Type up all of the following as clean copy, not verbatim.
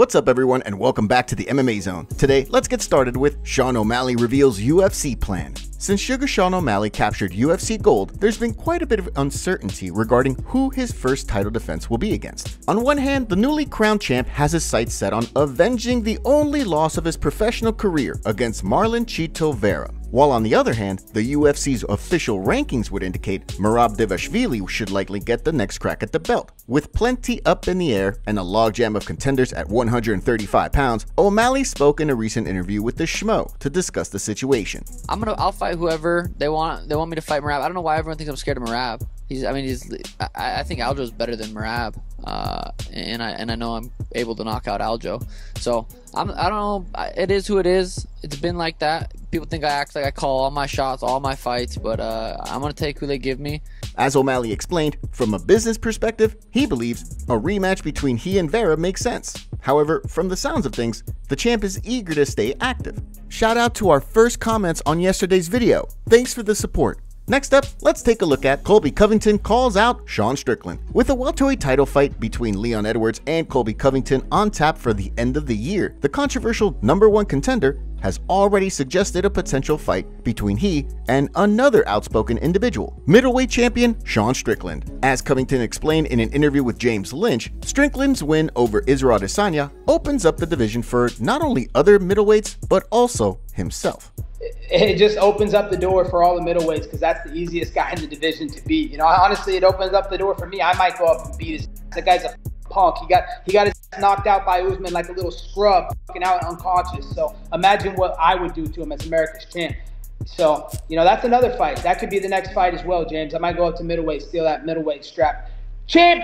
What's up everyone and welcome back to the MMA Zone. Today, let's get started with Sean O'Malley reveals UFC plan. Since Sugar Sean O'Malley captured UFC gold, there's been quite a bit of uncertainty regarding who his first title defense will be against. On one hand, the newly crowned champ has his sights set on avenging the only loss of his professional career against Marlon Chito Vera. While on the other hand, the UFC's official rankings would indicate Merab Dvalishvili should likely get the next crack at the belt. With plenty up in the air and a logjam of contenders at 135 pounds, O'Malley spoke in a recent interview with the Schmo to discuss the situation. I'll fight whoever they want. They want me to fight Merab. I don't know why everyone thinks I'm scared of Merab. I think Aljo's better than Merab, and I know I'm able to knock out Aljo. So I don't know. It is who it is. It's been like that. People think I act like I call all my shots, all my fights, but I'm gonna take who they give me. As O'Malley explained, from a business perspective, he believes a rematch between he and Vera makes sense. However, from the sounds of things, the champ is eager to stay active. Shout out to our first comments on yesterday's video. Thanks for the support. Next up, let's take a look at Colby Covington calls out Sean Strickland. With a welterweight title fight between Leon Edwards and Colby Covington on tap for the end of the year, the controversial #1 contender has already suggested a potential fight between he and another outspoken individual, middleweight champion Sean Strickland. As Covington explained in an interview with James Lynch, Strickland's win over Israel Adesanya opens up the division for not only other middleweights, but also himself. It just opens up the door for all the middleweights because that's the easiest guy in the division to beat. You know, honestly, it opens up the door for me. I might go up and beat his. That guy's a punk. He got his knocked out by Usman like a little scrub, fucking out unconscious. So imagine what I would do to him as America's champ. So, you know, that's another fight. That could be the next fight as well, James. I might go up to middleweight, steal that middleweight strap. Champ!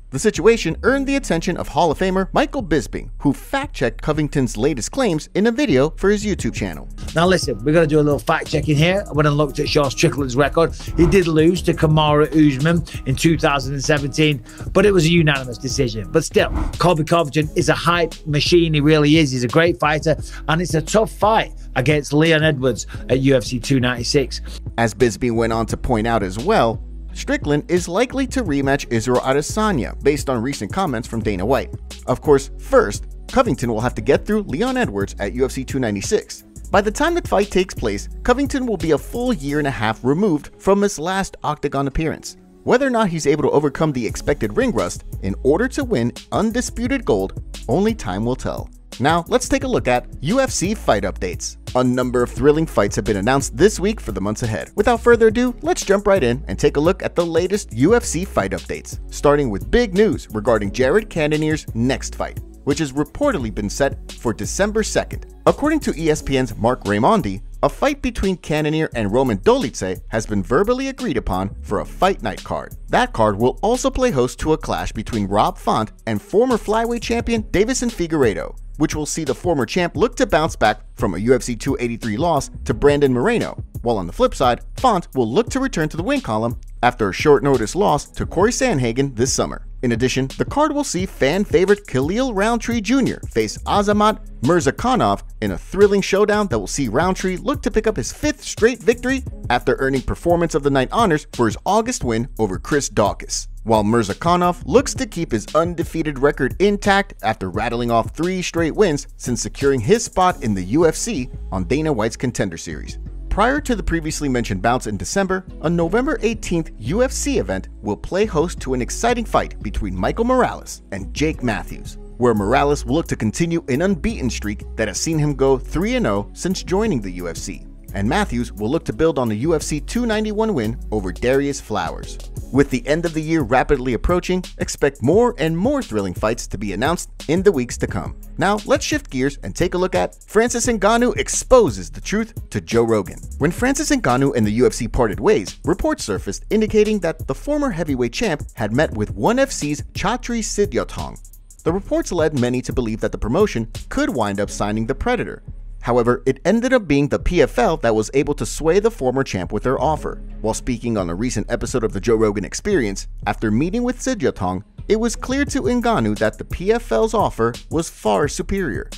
The situation earned the attention of Hall of Famer Michael Bisping, who fact-checked Covington's latest claims in a video for his YouTube channel. Now listen, we're going to do a little fact-checking here. When I looked at Sean Strickland's record, he did lose to Kamaru Usman in 2017, but it was a unanimous decision. But still, Colby Covington is a hype machine. He really is. He's a great fighter, and it's a tough fight against Leon Edwards at UFC 296. As Bisping went on to point out as well, Strickland is likely to rematch Israel Adesanya based on recent comments from Dana White. Of course, first, Covington will have to get through Leon Edwards at UFC 296. By the time the fight takes place, Covington will be a full year and a half removed from his last octagon appearance. Whether or not he's able to overcome the expected ring rust in order to win undisputed gold, only time will tell. Now, let's take a look at UFC fight updates. A number of thrilling fights have been announced this week for the months ahead. Without further ado, let's jump right in and take a look at the latest UFC fight updates, starting with big news regarding Jared Cannonier's next fight, which has reportedly been set for December 2nd. According to ESPN's Mark Raimondi, a fight between Cannonier and Roman Dolidze has been verbally agreed upon for a fight night card. That card will also play host to a clash between Rob Font and former flyweight champion Davison Figueiredo, which will see the former champ look to bounce back from a UFC 283 loss to Brandon Moreno, while on the flip side, Font will look to return to the win column after a short notice loss to Corey Sandhagen this summer. In addition, the card will see fan favorite Khalil Roundtree Jr. face Azamat Murzakanov in a thrilling showdown that will see Roundtree look to pick up his 5th straight victory after earning Performance of the Night honors for his August win over Chris Daukaus, while Murzakanov looks to keep his undefeated record intact after rattling off 3 straight wins since securing his spot in the UFC on Dana White's Contender Series. Prior to the previously mentioned bouts in December, a November 18th UFC event will play host to an exciting fight between Michael Morales and Jake Matthews, where Morales will look to continue an unbeaten streak that has seen him go 3-0 since joining the UFC, and Matthews will look to build on the UFC 291 win over Darius Flowers. With the end of the year rapidly approaching, expect more and more thrilling fights to be announced in the weeks to come. Now, let's shift gears and take a look at Francis Ngannou exposes the truth to Joe Rogan. When Francis Ngannou and the UFC parted ways, reports surfaced indicating that the former heavyweight champ had met with ONE FC's Chatri Sityodtong. The reports led many to believe that the promotion could wind up signing the Predator. However, it ended up being the PFL that was able to sway the former champ with their offer. While speaking on a recent episode of the Joe Rogan Experience, after meeting with Sityodtong, it was clear to Ngannou that the PFL's offer was far superior.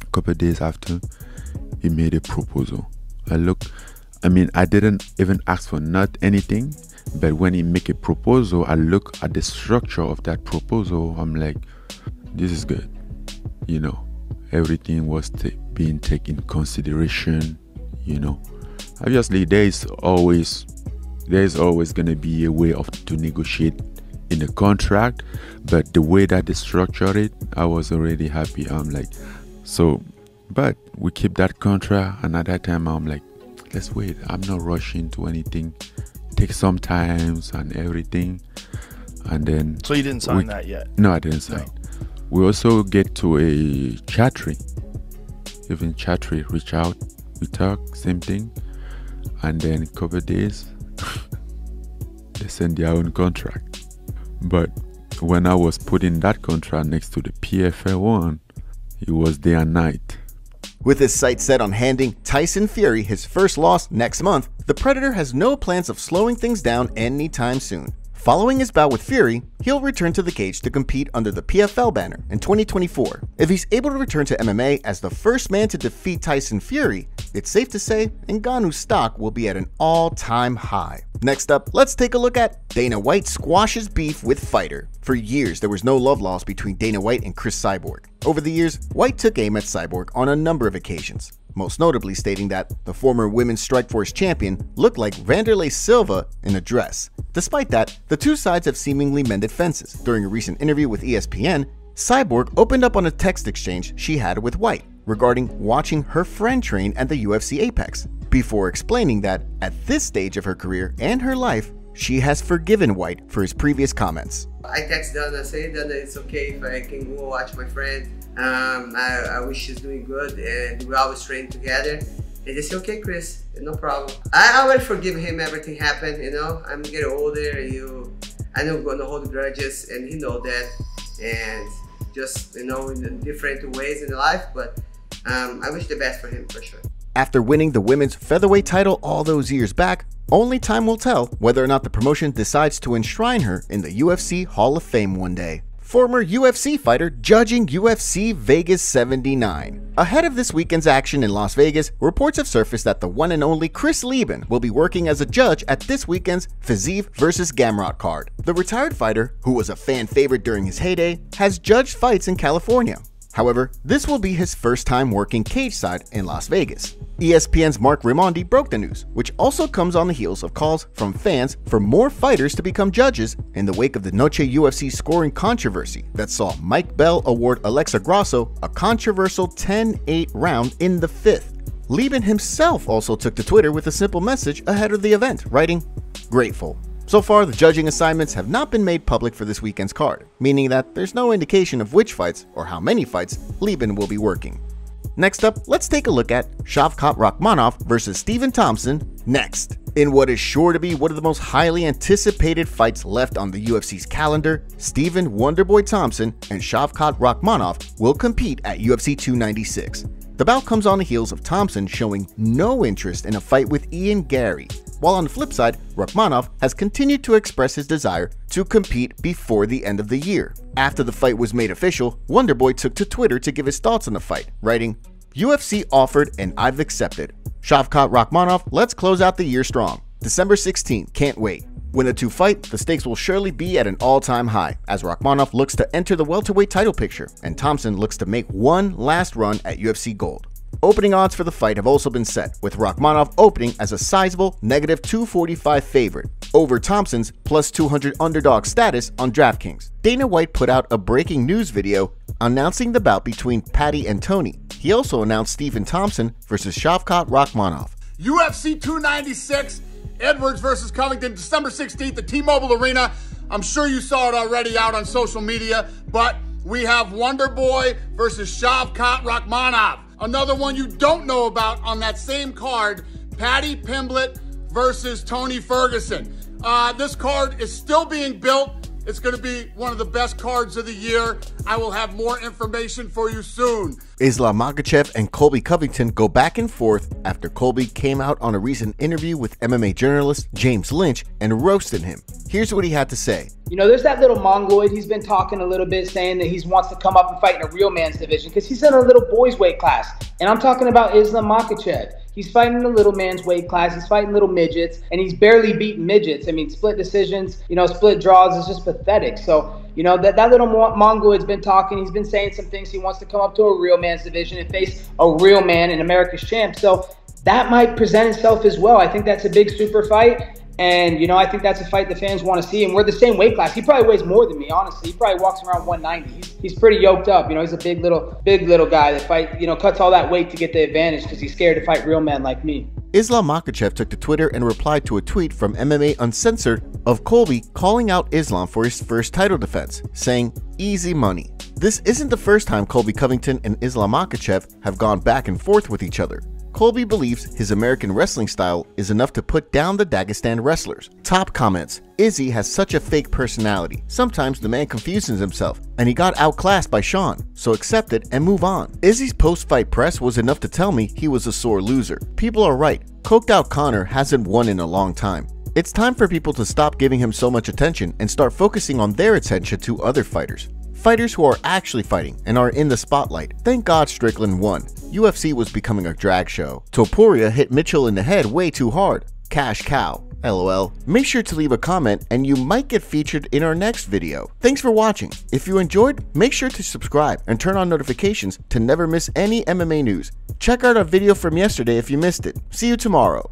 A couple of days after, he made a proposal. I didn't even ask for not anything, but when he make a proposal, I look at the structure of that proposal, I'm like, this is good. you know, everything was being taken consideration, you know. Obviously, there's always gonna be a way to negotiate in a contract, but the way that they structured it, I was already happy. I'm like, so, but we keep that contract, and at that time I'm like, let's wait. I'm not rushing to anything. Take some times and everything, and then. So you didn't sign that yet? No, I didn't sign. No. We also get to a chattery. Even chattery reach out, we talk, same thing, and then a couple of days, they send their own contract. But when I was putting that contract next to the PFL one, it was day and night. With his sights set on handing Tyson Fury his first loss next month, the Predator has no plans of slowing things down anytime soon. Following his bout with Fury, he'll return to the cage to compete under the PFL banner in 2024. If he's able to return to MMA as the first man to defeat Tyson Fury, it's safe to say Ngannou's stock will be at an all-time high. Next up, let's take a look at Dana White squashes beef with fighter. For years, there was no love lost between Dana White and Chris Cyborg. Over the years, White took aim at Cyborg on a number of occasions, most notably stating that the former Women's Strikeforce champion looked like Vanderlei Silva in a dress. Despite that, the two sides have seemingly mended fences. During a recent interview with ESPN, Cyborg opened up on a text exchange she had with White regarding watching her friend train at the UFC Apex, before explaining that at this stage of her career and her life, she has forgiven White for his previous comments. I text Dana, say Dana, it's okay if I can go watch my friend. I wish she's doing good, and we always train together. And they say, okay, Chris, no problem. I already forgive him, everything happened, you know. I'm getting older, I know I'm gonna hold grudges, and he know that. And just, you know, in different ways in life, but I wish the best for him for sure. After winning the women's featherweight title all those years back, only time will tell whether or not the promotion decides to enshrine her in the UFC Hall of Fame one day. Former UFC fighter judging UFC Vegas 79. Ahead of this weekend's action in Las Vegas, reports have surfaced that the one and only Chris Lieben will be working as a judge at this weekend's Fiziev vs. Gamrot card. The retired fighter, who was a fan favorite during his heyday, has judged fights in California. However, this will be his first time working cage side in Las Vegas. ESPN's Mark Raimondi broke the news, which also comes on the heels of calls from fans for more fighters to become judges in the wake of the Noche UFC scoring controversy that saw Mike Bell award Alexa Grasso a controversial 10-8 round in the 5th. Lieben himself also took to Twitter with a simple message ahead of the event, writing, "Grateful." So far, the judging assignments have not been made public for this weekend's card, meaning that there's no indication of which fights or how many fights Lieben will be working. Next up, let's take a look at Shavkat Rakhmonov versus Stephen Thompson next. In what is sure to be one of the most highly anticipated fights left on the UFC's calendar, Stephen Wonderboy Thompson and Shavkat Rakhmonov will compete at UFC 296. The bout comes on the heels of Thompson showing no interest in a fight with Ian Gary, while on the flip side, Rakhmonov has continued to express his desire to compete before the end of the year. After the fight was made official, Wonderboy took to Twitter to give his thoughts on the fight, writing, "UFC offered and I've accepted. Shavkat Rakhmonov, let's close out the year strong. December 16th, can't wait. When the two fight, the stakes will surely be at an all-time high, as Rakhmonov looks to enter the welterweight title picture, and Thompson looks to make one last run at UFC Gold." Opening odds for the fight have also been set, with Rakhmonov opening as a sizable -245 favorite, over Thompson's +200 underdog status on DraftKings. Dana White put out a breaking news video announcing the bout between Paddy and Tony. He also announced Stephen Thompson versus Shavkat Rakhmonov. UFC 296, Edwards versus Covington, December 16th at T-Mobile Arena. I'm sure you saw it already out on social media, but we have Wonderboy versus Shavkat Rakhmonov. Another one you don't know about on that same card, Paddy Pimblett versus Tony Ferguson. This card is still being built. It's going to be one of the best cards of the year. I will have more information for you soon. Islam Makhachev and Colby Covington go back and forth after Colby came out on a recent interview with MMA journalist James Lynch and roasted him. Here's what he had to say. You know, there's that little Mongoloid. He's been talking a little bit, saying that he wants to come up and fight in a real man's division because he's in a little boys weight class. And I'm talking about Islam Makhachev. he's fighting a little man's weight class. He's fighting little midgets, and he's barely beating midgets. I mean, split decisions, split draws is just pathetic. So, that little Mongoloid's been talking. He's been saying some things. He wants to come up to a real man's division and face a real man in America's champ. So that might present itself as well. I think that's a big super fight. And, I think that's a fight the fans want to see. And we're the same weight class. He probably weighs more than me, honestly. He probably walks around 190. He's pretty yoked up. He's a big little guy that cuts all that weight to get the advantage because he's scared to fight real men like me. Islam Makhachev took to Twitter and replied to a tweet from MMA Uncensored of Colby calling out Islam for his first title defense, saying, "Easy money." This isn't the first time Colby Covington and Islam Makhachev have gone back and forth with each other. Colby believes his American wrestling style is enough to put down the Dagestan wrestlers. Top comments: Izzy has such a fake personality. Sometimes the man confuses himself, and he got outclassed by Sean, so accept it and move on. Izzy's post-fight press was enough to tell me he was a sore loser. People are right. Coked out Connor hasn't won in a long time. It's time for people to stop giving him so much attention and start focusing on their attention to other fighters. Fighters who are actually fighting and are in the spotlight. Thank God Strickland won. UFC was becoming a drag show. Topuria hit Mitchell in the head way too hard. Cash cow. LOL. Make sure to leave a comment and you might get featured in our next video. Thanks for watching. If you enjoyed, make sure to subscribe and turn on notifications to never miss any MMA news. Check out our video from yesterday if you missed it. See you tomorrow.